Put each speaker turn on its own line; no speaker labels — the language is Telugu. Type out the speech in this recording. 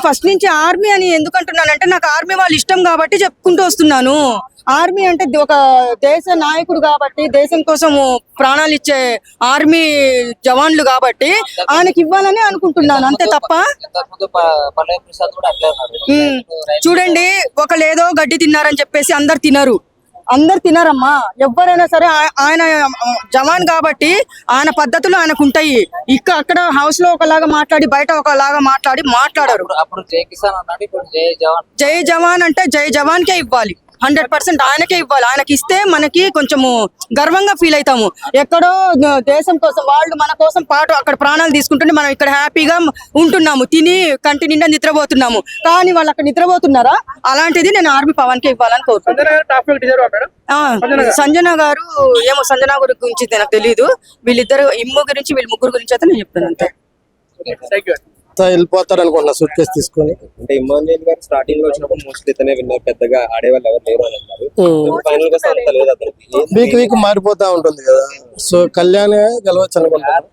ఫస్ట్ నుంచి ఆర్మీ అని ఎందుకు అంటున్నానంటే నాకు ఆర్మీ వాళ్ళు ఇష్టం కాబట్టి చెప్పుకుంటూ వస్తున్నాను. ఆర్మీ అంటే ఒక దేశ నాయకుడు కాబట్టి, దేశం కోసం ప్రాణాలు ఇచ్చే ఆర్మీ జవాన్లు కాబట్టి ఆయనకి ఇవ్వాలని అనుకుంటున్నాను, అంతే తప్ప. చూడండి, ఒకళ్ళు ఏదో గడ్డి తిన్నారని చెప్పేసి అందరు తినరమ్మా. ఎవరైనా సరే ఆయన జవాన్ కాబట్టి ఆయన పద్ధతులు ఆయనకు ఉంటాయి. అక్కడ హౌస్ లో ఒకలాగా మాట్లాడి బయట ఒకలాగా మాట్లాడరు. జై జవాన్ అంటే జై జవాన్ కే ఇవ్వాలి, 100% ఆయనకే ఇవ్వాలి. ఆయనకి ఇస్తే మనకి కొంచెము గర్వంగా ఫీల్ అవుతాము. ఎక్కడో దేశం కోసం వాళ్ళు మన కోసం పాటు అక్కడ ప్రాణాలు తీసుకుంటుంటే మనం ఇక్కడ హ్యాపీగా ఉంటున్నాము, తిని కంటి నిండా నిద్రపోతున్నాము. కానీ వాళ్ళు అక్కడ నిద్రపోతున్నారా? అలాంటిది నేను ఆర్మీ పవన్ కే ఇవ్వాలని కోరుకుంటున్నాను. సంజన గారు ఏమో, సంజన గారి గురించి నాకు తెలియదు. వీళ్ళిద్దరు వీళ్ళ ముగ్గురు గురించి అయితే నేను చెప్తాను అంతే.
వెళ్ళిపోతారు అనుకుంటున్నా సూట్ కేసు తీసుకొని.
అంటే ఇమాన్యుయల్ గారు స్టార్టింగ్ లో వచ్చినప్పుడు మోస్ట్లీ ఇతనే విన్నారు, పెద్దగా ఆడేవాళ్ళు ఎవరు లేరు అని అన్నారు. ఫైనల్ గా అంత లేదు అతనికి.
వీక్ మారిపోతా ఉంటుంది కదా, సో కళ్యాణ్ గెలవచ్చు అనుకుంటున్నాను.